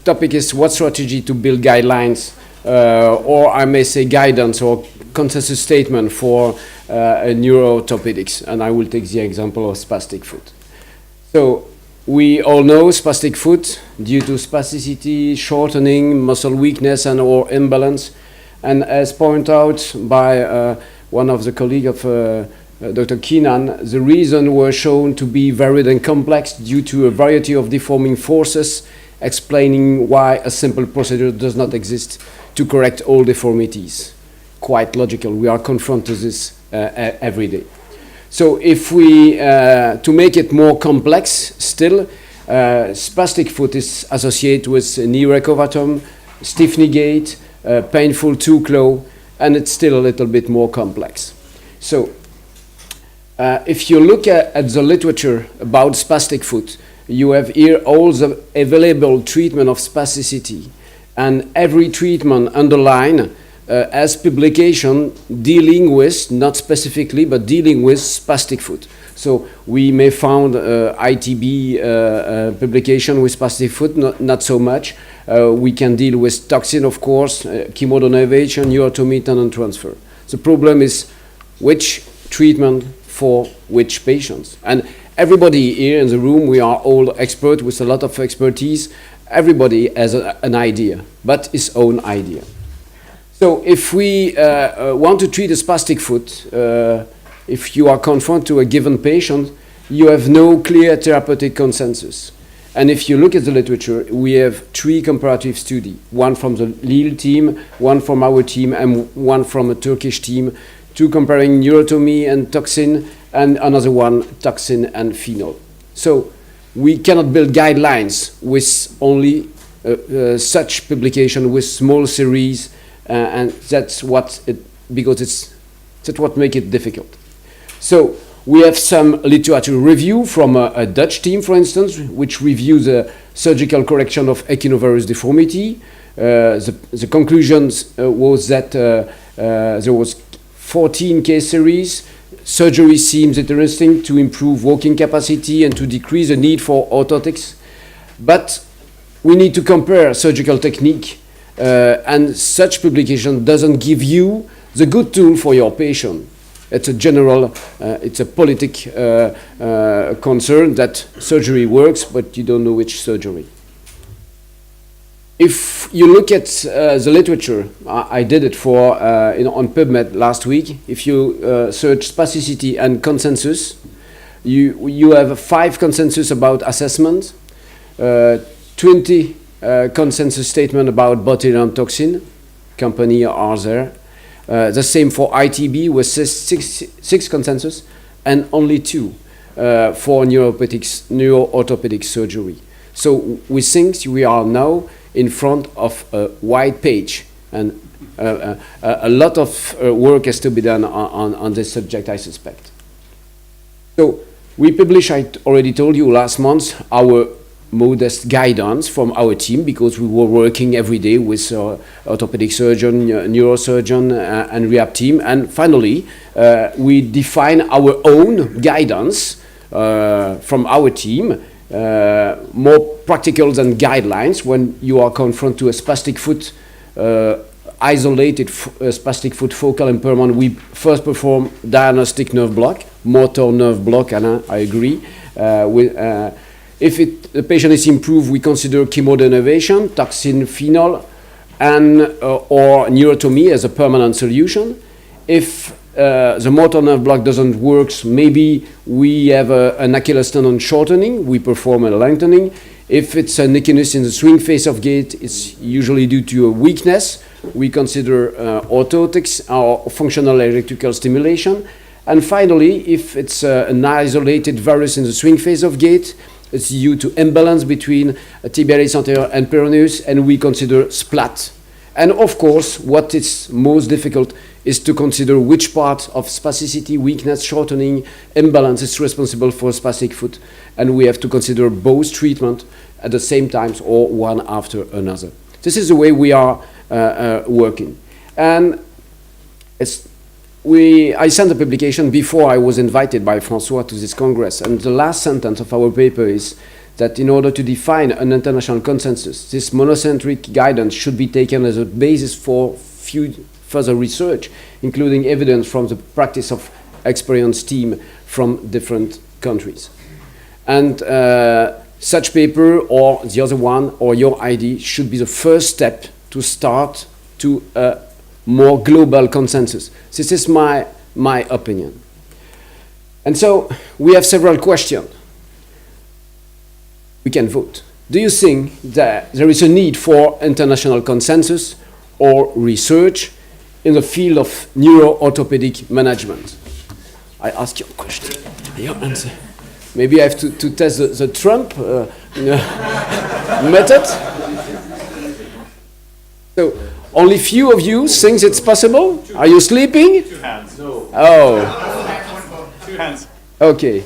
topic is what strategy to build guidelines, or I may say guidance or consensus statement for neuro-orthopedics, and I will take the example of spastic foot. So we all know spastic foot due to spasticity, shortening, muscle weakness, and or imbalance. And as pointed out by one of the colleagues of Dr. Keenan, the reasons were shown to be varied and complex due to a variety of deforming forces, explaining why a simple procedure does not exist to correct all deformities. Quite logical. We are confronted with this every day. So if we, to make it more complex still, spastic foot is associated with knee recurvatum, stiff knee gait, painful toe claw, and it's still a little bit more complex. So if you look at the literature about spastic foot, you have here all the available treatment of spasticity, and every treatment underline as publication dealing with, not specifically, but dealing with spastic foot. So we may found ITB publication with spastic foot, not so much. We can deal with toxin, of course, chemodenervation, neurotomy, tendon transfer. The problem is which treatment for which patients. And everybody here in the room, we are all experts with a lot of expertise. Everybody has an idea, but his own idea. So if we want to treat a spastic foot, if you are confronted to a given patient, you have no clear therapeutic consensus. And if you look at the literature, we have 3 comparative studies, one from the Lille team, one from our team, and one from a Turkish team, 2 comparing neurotomy and toxin, and another one toxin and phenol. So we cannot build guidelines with only such publication with small series, and that's what that's what makes it difficult. So we have some literature review from a Dutch team, for instance, which reviews the surgical correction of echinovarus deformity. The conclusions was that there was 14 case series. Surgery seems interesting to improve walking capacity and to decrease the need for orthotics. But we need to compare surgical technique, and such publication doesn't give you the good tool for your patient. It's a general, it's a politic concern that surgery works, but you don't know which surgery. If you look at the literature, I did it for on PubMed last week. If you search spasticity and consensus, you have 5 consensus about assessment, 20 consensus statement about botulinum toxin. Company are there. The same for ITB with 6 consensus, and only 2 for neuro-orthopedic surgery. So we think we are now in front of a white page, and a lot of work has to be done on this subject, I suspect. So we published, I already told you last month, our modest guidance from our team, because we were working every day with orthopedic surgeon, neurosurgeon, and rehab team. And finally, we define our own guidance from our team, more practical than guidelines when you are confronted to a spastic foot, isolated spastic foot focal impairment. We first perform diagnostic nerve block, motor nerve block, and I agree. If the patient is improved, we consider chemodenervation, toxin, phenol, and or neurotomy as a permanent solution. If the motor nerve block doesn't work, maybe we have an Achilles tendon shortening, we perform a lengthening. If it's an ichinus in the swing phase of gait, it's usually due to a weakness. We consider orthotics or functional electrical stimulation. And finally, if it's an isolated varus in the swing phase of gait, it's due to imbalance between tibialis anterior and peroneus, and we consider splat. And of course, what is most difficult is to consider which part of spasticity, weakness, shortening, imbalance is responsible for spastic foot. And we have to consider both treatment at the same time or one after another. This is the way we are working. And I sent a publication before I was invited by François to this Congress, and the last sentence of our paper is that in order to define an international consensus, this monocentric guidance should be taken as a basis for further research, including evidence from the practice of experienced team from different countries. And such paper or the other one or your idea should be the first step to start to a more global consensus. This is my opinion. And so we have several questions. We can vote. Do you think that there is a need for international consensus or research in the field of neuro-orthopedic management? I ask you a question. Your answer. Maybe I have to test the Trump method. So, only few of you think it's possible? Are you sleeping? 2 hands. No. Oh. 2 hands. Okay.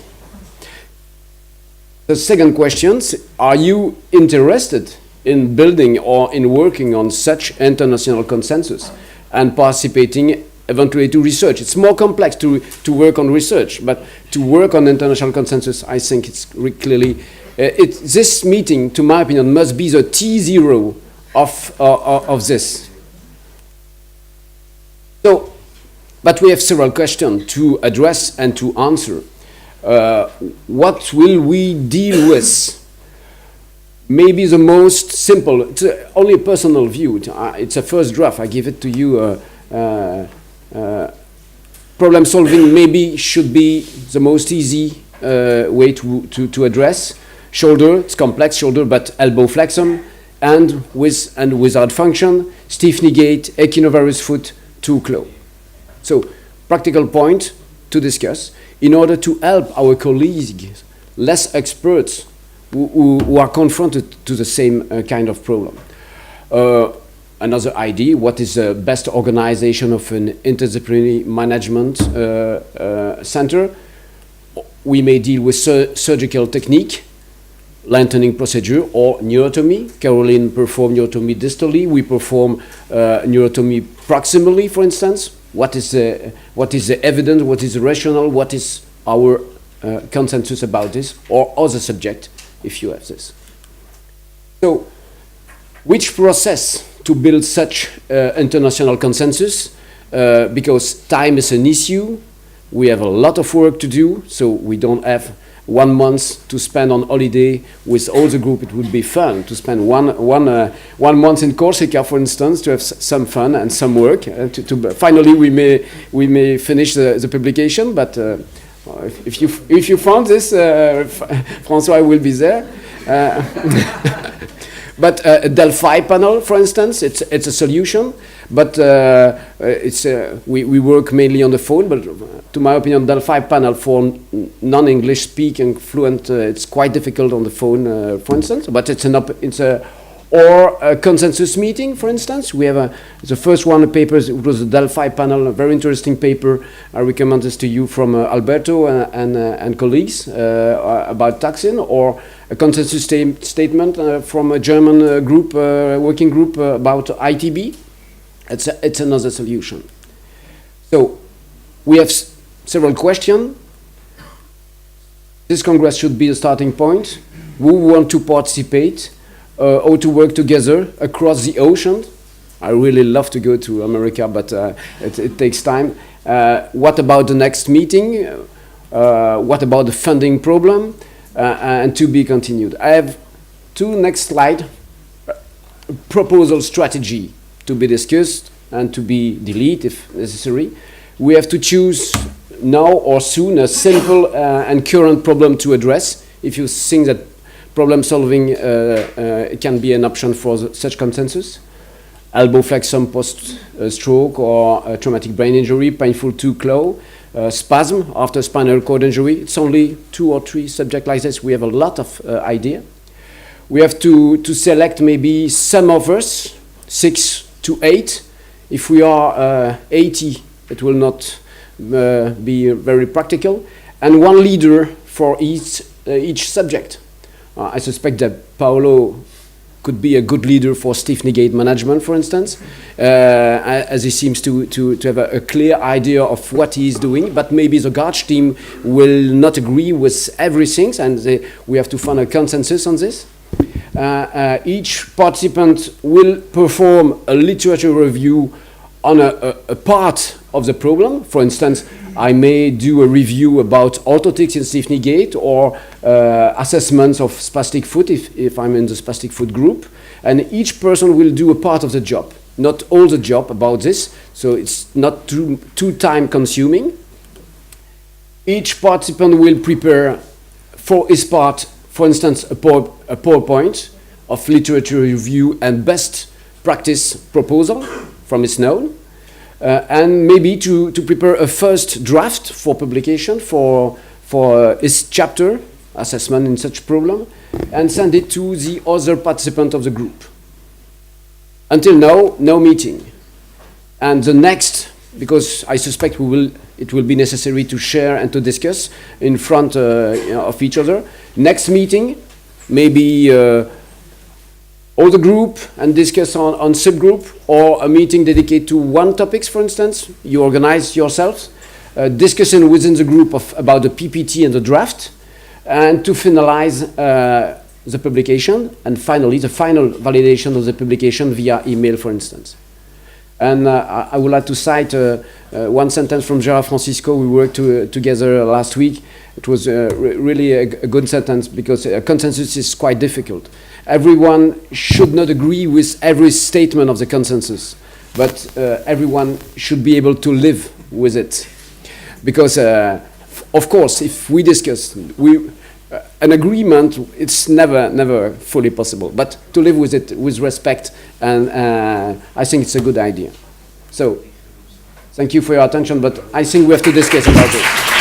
The second question, are you interested in building or in working on such international consensus and participating eventually to research? It's more complex to work on research, but to work on international consensus, I think it's clearly, this meeting, to my opinion, must be the T0 of this. So, but we have several questions to address and to answer. What will we deal with? Maybe the most simple, it's only a personal view, it's a first draft, I give it to you. Problem solving maybe should be the most easy way to address. Shoulder, it's complex shoulder, but elbow flexum, and with and without function, stiff knee gait, equinovarus foot, too close. So, practical point to discuss in order to help our colleagues, less experts, who are confronted to the same kind of problem. Another idea, what is the best organization of an interdisciplinary management center? We may deal with surgical technique, lengthening procedure, or neurotomy. Caroline performed neurotomy distally. We perform neurotomy proximally, for instance. What is the evidence? What is the rationale? What is our consensus about this, or other subject, if you have this? So, which process to build such international consensus? Because time is an issue. We have a lot of work to do, so we don't have 1 month to spend on holiday with all the group. It would be fun to spend one month in Corsica, for instance, to have some fun and some work. Finally, we may finish the publication. But if you found this, François will be there. But a Delphi panel, for instance, it's a solution. But we work mainly on the phone. But to my opinion, Delphi panel for non-English speaking fluent, it's quite difficult on the phone, for instance. But or a consensus meeting, for instance. We have the first one, paper, it was a Delphi panel, a very interesting paper. I recommend this to you from Alberto and colleagues about taxin, or a consensus statement from a German group, working group about ITB. It's another solution. So we have several questions. This Congress should be the starting point. Who want to participate? How to work together across the ocean. I really love to go to America, but it takes time. What about the next meeting? What about the funding problem? And to be continued. I have two next slide. Proposal strategy to be discussed and to be deleted if necessary. We have to choose now or soon a simple and current problem to address. If you think that problem solving it can be an option for such consensus. Elbow flexum post stroke or traumatic brain injury, painful too close, spasm after spinal cord injury. It's only 2 or 3 subjects like this. We have a lot of idea. We have to select maybe some of us, 6 to 8. If we are 80, it will not be very practical. And 1 leader for each subject. I suspect that Paolo could be a good leader for stiff knee gait management, for instance, as he seems to have a clear idea of what he is doing, but maybe the GARCH team will not agree with everything, and we have to find a consensus on this. Each participant will perform a literature review on a part of the problem. For instance, I may do a review about orthotics in stiff knee gait, or assessments of spastic foot if I'm in the spastic foot group. And each person will do a part of the job, not all the job about this, so it's not too time consuming. Each participant will prepare for his part, for instance, a PowerPoint of literature review and best practice proposal from his known. And maybe to prepare a first draft for publication for his chapter assessment in such problem, and send it to the other participant of the group. Until now, no meeting. And the next, because I suspect it will be necessary to share and to discuss in front of each other. Next meeting, maybe all the group and discuss on subgroup, or a meeting dedicated to one topics, for instance. You organize yourselves, discussing within the group about the PPT and the draft, and to finalize the publication, and finally the final validation of the publication via email, for instance. And I would like to cite one sentence from Gerard Francisco. We worked together last week. It was really a good sentence, because a consensus is quite difficult. Everyone should not agree with every statement of the consensus, but everyone should be able to live with it. Because, of course, if we discuss, an agreement, it's never fully possible. But to live with it with respect, and I think it's a good idea. So, thank you for your attention, but I think we have to discuss about it.